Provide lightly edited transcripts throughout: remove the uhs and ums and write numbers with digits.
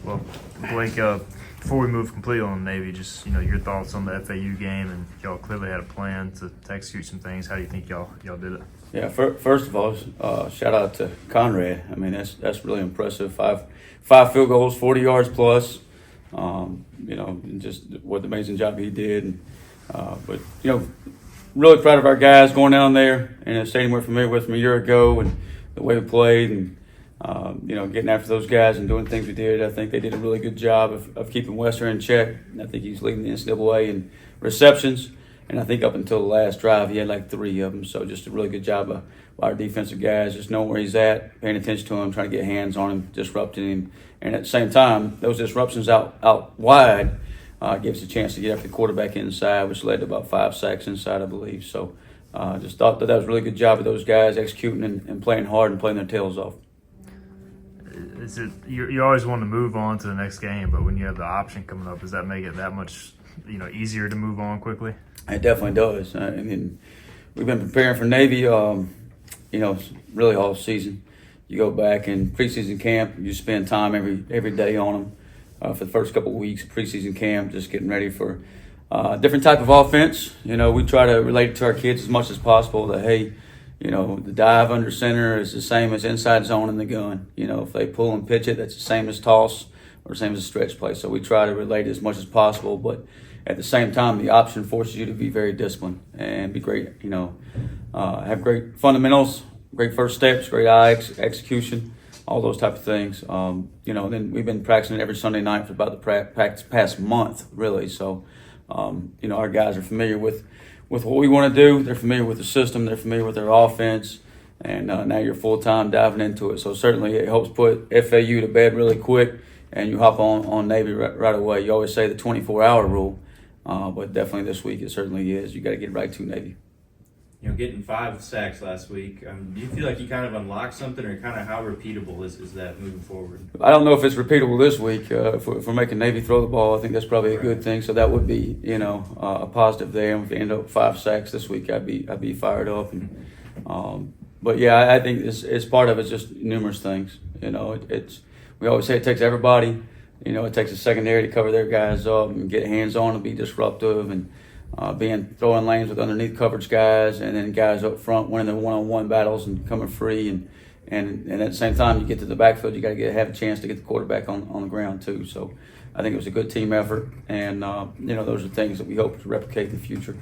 Well, Blake, before we move completely on the Navy, just your thoughts on the FAU game, and y'all clearly had a plan to execute some things. How do you think y'all did it? Yeah, first of all, shout out to Conrad. I mean, that's really impressive. Five field goals, 40 yards plus. Just what an amazing job he did. But really proud of our guys going down there in a stadium we're familiar with from a year ago, and the way we played, and getting after those guys and doing things we did. I think they did a really good job of keeping Western in check. I think he's leading the NCAA in receptions, and I think up until the last drive he had like 3 of them. So just a really good job by our defensive guys, just knowing where he's at, paying attention to him, trying to get hands on him, disrupting him, and at the same time, those disruptions out wide gives a chance to get after the quarterback inside, which led to about 5 sacks inside, I believe. So just thought that was a really good job of those guys executing and playing hard and playing their tails off. Is it you always want to move on to the next game, but when you have the option coming up, does that make it that much easier to move on quickly? It definitely does. I mean, we've been preparing for Navy, really all season. You go back in preseason camp, you spend time every day on them for the first couple of weeks of preseason camp, just getting ready for different type of offense. We try to relate it to our kids as much as possible that, hey, the dive under center is the same as inside zone in the gun. If they pull and pitch it, that's the same as toss or the same as a stretch play. So we try to relate it as much as possible, but at the same time, the option forces you to be very disciplined and be great, have great fundamentals, great first steps, great eye execution, all those type of things. Then we've been practicing every Sunday night for about the past month, really. So, our guys are familiar with what we want to do. They're familiar with the system. They're familiar with their offense. And now you're full-time diving into it. So certainly it helps put FAU to bed really quick, and you hop on Navy right away. You always say the 24-hour rule, but definitely this week it certainly is. You got to get right to Navy. Getting 5 sacks last week, do you feel like you kind of unlocked something, or kind of how repeatable is that moving forward? I don't know if it's repeatable this week. If we're making Navy throw the ball, I think that's probably a good thing. So that would be, a positive there. And if we end up with 5 sacks this week, I'd be fired up. But yeah, I think it's part of it's just numerous things. We always say it takes everybody. It takes a secondary to cover their guys up and get hands on and be disruptive, and throwing lanes with underneath coverage guys, and then guys up front winning their one-on-one battles and coming free, and at the same time you get to the backfield, you got to have a chance to get the quarterback on the ground too. So I think it was a good team effort, and those are things that we hope to replicate in the future.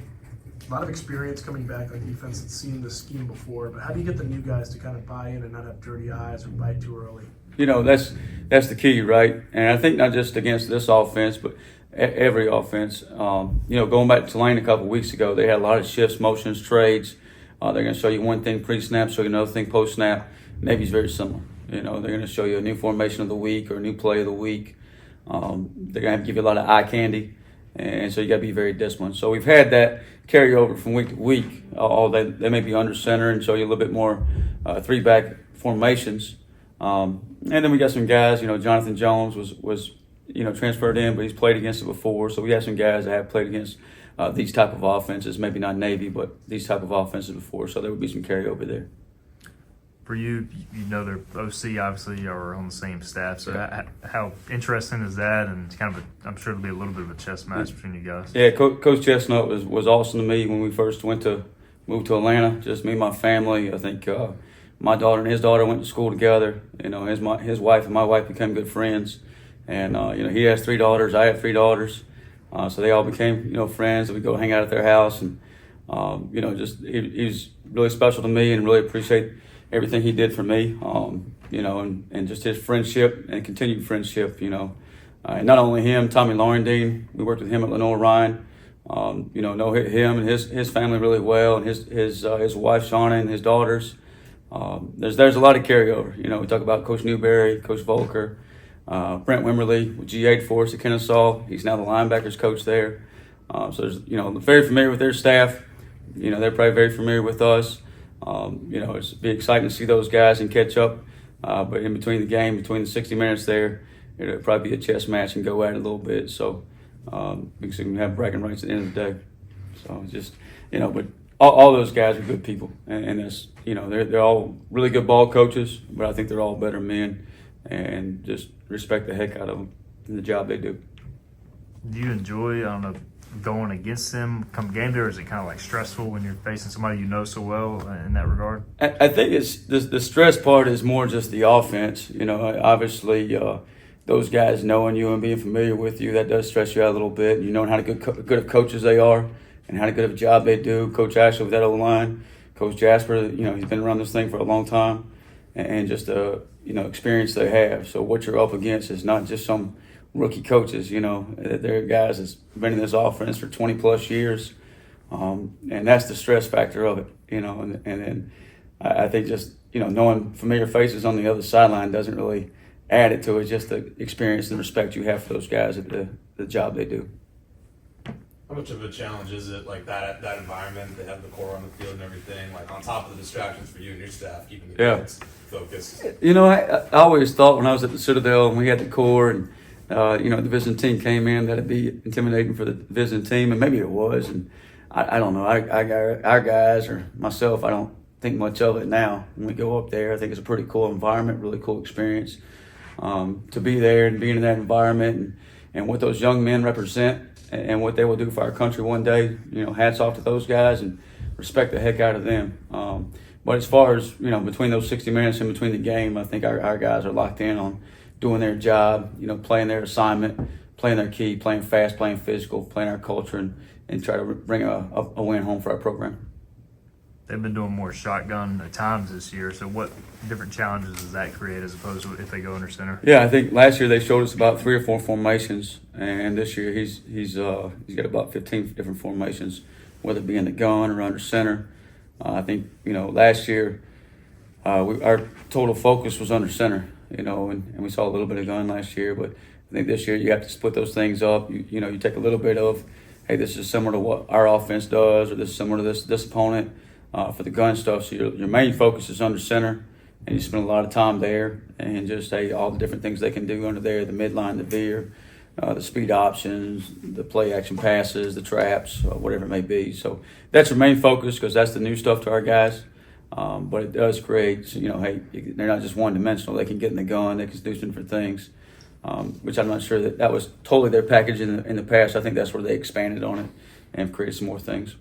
A lot of experience coming back on defense and seeing the scheme before, but how do you get the new guys to kind of buy in and not have dirty eyes or bite too early? That's the key, right? And I think not just against this offense, but every offense. Going back to Tulane a couple of weeks ago, they had a lot of shifts, motions, trades. They're going to show you one thing pre-snap, show you another thing post-snap. Navy's very similar. They're going to show you a new formation of the week or a new play of the week. They're going to have to give you a lot of eye candy, and so you got to be very disciplined. So we've had that carry over from week to week. They may be under center and show you a little bit more 3-back formations. And then we got some guys. Jonathan Jones was transferred in, but he's played against it before. So we have some guys that have played against these type of offenses, maybe not Navy, but these type of offenses before. So there would be some carryover there. For you, their OC obviously are on the same staff. So how interesting is that? And I'm sure it'll be a little bit of a chess match between you guys. Yeah, Coach Chestnut was awesome to me when we first moved to Atlanta. Just me and my family. I think my daughter and his daughter went to school together. His wife and my wife became good friends. And, he has 3 daughters. I have 3 daughters. So they all became, friends. And we go hang out at their house. And, he's really special to me, and really appreciate everything he did for me, and just his friendship and continued friendship, And not only him, Tommy Laurendine, we worked with him at Lenore Ryan. Know him and his family really well, and his wife, Shauna, and his daughters. There's a lot of carryover. We talk about Coach Newberry, Coach Volker, Brent Wimberly, G8 for us at Kennesaw. He's now the linebackers coach there. So there's, very familiar with their staff. They're probably very familiar with us. It's be exciting to see those guys and catch up. But in between the game, between the 60 minutes there, it'll probably be a chess match and go at it a little bit. So we can have bragging rights at the end of the day. So just, but all those guys are good people, and it's, they're all really good ball coaches, but I think they're all better men, and just respect the heck out of them in the job they do. Do you enjoy, I don't know, going against them come game day, or is it kind of like stressful when you're facing somebody you know so well in that regard? I think it's the stress part is more just the offense. You know, obviously those guys knowing you and being familiar with you, that does stress you out a little bit. You know how good of coaches they are and how good of a job they do. Coach Ashley with that O-line, Coach Jasper, you know, he's been around this thing for a long time, and just experience they have. So what you're up against is not just some rookie coaches. You know, they're guys that's been in this offense for 20 plus years, and that's the stress factor of it. You know, and then I think just knowing familiar faces on the other sideline doesn't really add it to it. Just the experience and respect you have for those guys at the job they do. How much of a challenge is it, like that environment? They have the core on the field and everything, like on top of the distractions for you and your staff, keeping the kids focused. You know, I always thought when I was at the Citadel and we had the core and the visiting team came in, that'd be intimidating for the visiting team, and maybe it was. And I don't know. Our guys or myself, I don't think much of it now. When we go up there, I think it's a pretty cool environment, really cool experience to be there and being in that environment and what those young men represent and what they will do for our country one day. You know, hats off to those guys and respect the heck out of them. But as far as, between those 60 minutes in between the game, I think our guys are locked in on doing their job, playing their assignment, playing their key, playing fast, playing physical, playing our culture, and try to bring a win home for our program. They've been doing more shotgun at times this year, so what different challenges does that create as opposed to if they go under center? Yeah, I think last year they showed us about 3 or 4 formations, and this year he's got about 15 different formations, whether it be in the gun or under center. I think last year our total focus was under center, and we saw a little bit of gun last year, but I think this year you have to split those things up. You take a little bit of, hey, this is similar to what our offense does, or this is similar to this opponent. For the gun stuff, so your main focus is under center, and you spend a lot of time there, and just all the different things they can do under there, the midline, the veer, the speed options, the play action passes, the traps, whatever it may be. So that's your main focus because that's the new stuff to our guys. But it does create, hey, they're not just one-dimensional. They can get in the gun, they can do some different things, which I'm not sure that was totally their package in the past. I think that's where they expanded on it and created some more things.